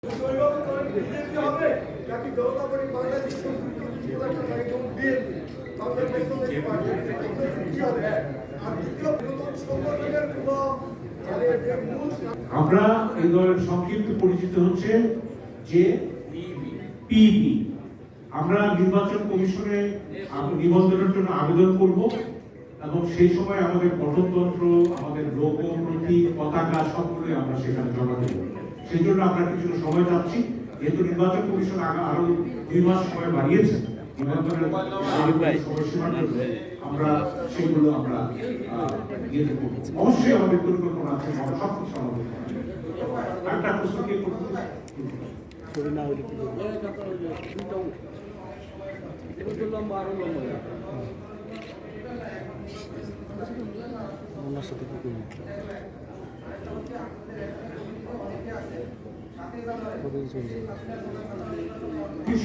আমরা এই দলের সংক্ষিপ্ত পরিচিত হচ্ছে যে পিবি। আমরা নির্বাচন কমিশনে নিবন্ধনের জন্য আবেদন করব এবং সেই সময় আমাদের গঠনতন্ত্র, আমাদের লোগো, প্রতীক, পতাকা সবগুলো আমরা সেখানে জমা দেব। সেই জন্য আমরা কিছু সময় চাচ্ছি, যেহেতু নির্বাচন কমিশন আরো 2 মাস সময় বাড়িয়েছে নিবন্ধনের সময়সীমার জন্য, আমরা সেগুলো আমরা ইয়েতে করব। অবশ্যই আমাদের পরিকল্পনা আছে, আমরা সব কিছু আমাদের একটা প্রশ্ন কে করতে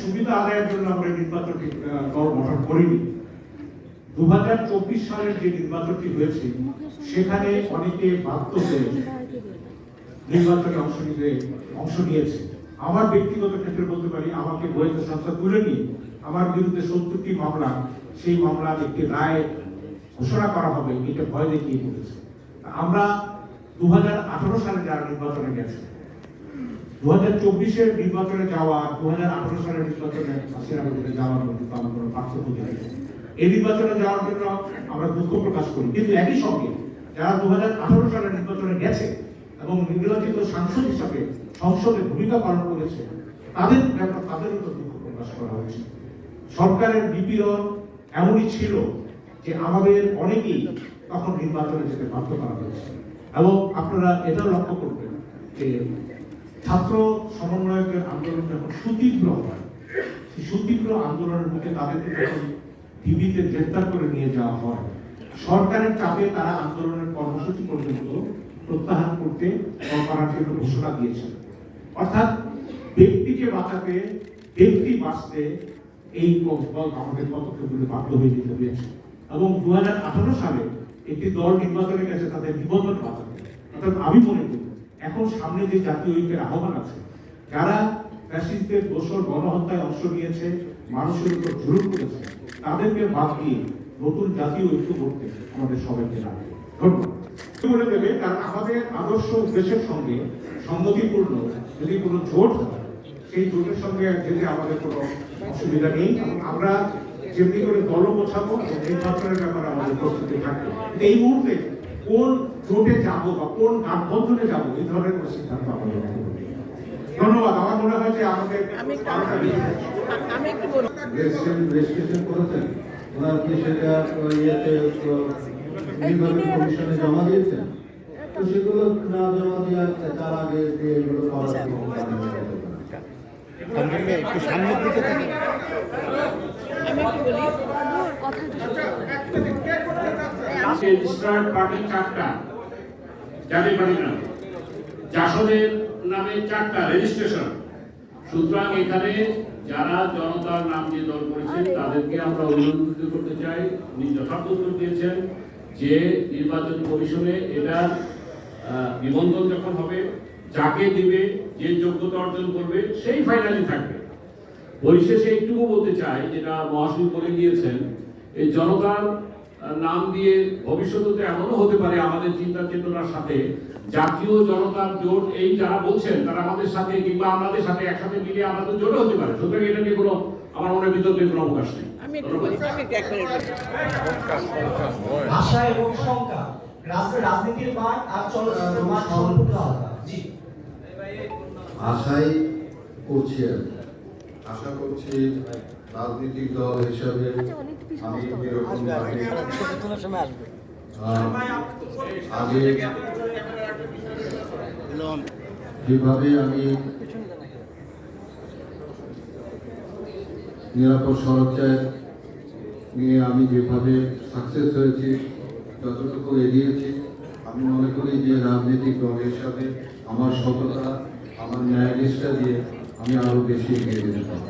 সুবিধা আদায়ের জন্য আমরা নির্বাচনটি দল গঠন করিনি। 2024 সালের যে নির্বাচনটি হয়েছে সেখানে অনেকে বাধ্য হয়ে নির্বাচনে অংশ নিয়েছে। আমার ব্যক্তিগত ক্ষেত্রে বলতে পারি, আমাকে গোয়েন্দা সংস্থা তুলে নিয়ে আমার বিরুদ্ধে 70টি মামলা, সেই মামলার একটি রায় ঘোষণা করা হবে এটা ভয় দেখিয়ে বলেছে। আমরা 2018 সালে যারা নির্বাচনে গেছে, 2024-এর নির্বাচনে যাওয়া, 2018 সালের নির্বাচনে হাসিনা বিরুদ্ধে যাওয়ার মধ্যে আমার কোনো পার্থক্য নেই। এই নির্বাচনে যাওয়ার জন্য আমরা দুঃখ প্রকাশ করি, কিন্তু একই সঙ্গে যারা 2018 সালের নির্বাচনে গেছে এবং নির্বাচিত সাংসদ হিসাবে সংসদে ভূমিকা পালন করেছে, তাদেরও তো দুঃখ প্রকাশ করা হয়েছে। সরকারের নিপীড়ন এমনই ছিল যে আমাদের অনেকেই তখন নির্বাচনে যেতে বাধ্য করা হয়েছে। এবং আপনারা এটাও লক্ষ্য করবেন যে ছাত্র সমন্বয়কের আন্দোলন যখন সুতীব্র হয়, সেই সুতীব্র আন্দোলনের মুখে তাদেরকে যখন টিভিতে গ্রেফতার করে নিয়ে যাওয়া হয়, সরকারের চাপে তারা আন্দোলনের কর্মসূচি পর্যন্ত প্রত্যাহার করতে করার জন্য ঘোষণা দিয়েছে। অর্থাৎ ব্যক্তিকে বাঁচাতে, ব্যক্তি বাঁচতে এই দল আমাদের পদক্ষেপগুলো বাধ্য হয়ে যেতে হয়েছে। এবং 2018 সালে একটি দল নির্বাচনে গেছে তাদের নিবন্ধন বাঁচাতে। অর্থাৎ আমি মনে করি এখন সামনে যে জাতীয় ঐক্যের আহ্বান আছে, যারা ফ্যাসিস্টদের দোসর গণহত্যায় অংশ নিয়েছে, মানুষের উপর জুলুম করেছে, তাদেরকে বাদ দিয়ে নতুন জাতীয় ঐক্য করতে আমাদের সবাইকে লাগবে। ধন্যবাদ বলে দেবে, কারণ আমাদের আদর্শ উদ্দেশ্যের সঙ্গে সংগতিপূর্ণ যদি কোনো জোট হয়, সেই জোটের সঙ্গে যেতে আমাদের কোনো অসুবিধা নেই। আমরা যেমনি করে দল গোছাবো এবং নির্বাচনের ব্যাপারে আমাদের প্রস্তুতি থাকবে। এই মুহূর্তে কোন জোটে যাবো বা কোন গাঠবন্ধনে যাবো, এই ধরনের কোনো সিদ্ধান্ত আমাদের ধন্যবাদ। আমার মনে হয় যে আমাদের ওনার কি সেটা নির্বাচন কমিশনে জমা দিয়েছেন? তো সেগুলো না জমা দেওয়ার তার আগে যে এগুলো করার একটু সামনের দিকে থাকে। রেজিস্টার্ড পার্টি 4টা, জাতীয় পার্টি নাম জাসদের নামে 4টা রেজিস্ট্রেশন। সুতরাং এখানে যারা জনতার নাম দিয়ে দল করেছেন তাদেরকে আমরা অভিনন্দিত করতে চাই। যথার্থ উত্তর দিয়েছেন যে নির্বাচন কমিশনে এটা নিবন্ধন যখন হবে, যাকে দিবে, যে যোগ্যতা অর্জন করবে, সেই ফাইনালি থাকবে। পরিশেষে একটুকু বলতে চাই, যেটা মহাশয় বলে গিয়েছেন, এই জনতার নাম দিয়ে ভবিষ্যতে এমনও হতে পারে আমাদের চিন্তা চেতনার সাথে জাতীয় জনতার জোট, এই যারা বলছেন তারা আমাদের সাথে কিংবা আমাদের সাথে একসাথে মিলে আমাদের জোটও হতে পারে। সুতরাং এটা নিয়ে কোনো আমার মনে বিতর্কে কোনো অবকাশ নেই। ভাষা এবং সংখ্যা, রাজনীতির মাঠ আর চলচ্চিত্র মাঠ সম্পূর্ণ আলাদা। জি, আশাই করছি, আশা করছি রাজনৈতিক দল হিসাবে আমি এরকম আগে যেভাবে আমি নিরাপদ সড়কচায় নিয়ে আমি যেভাবে সাকসেস হয়েছি, যতটুকু এগিয়েছি, আমি মনে করি যে রাজনৈতিক দল হিসাবে আমার সততা, আমার ন্যায় নিষ্ঠা দিয়ে আমি আরো বেশি এগিয়ে যেতে পারব।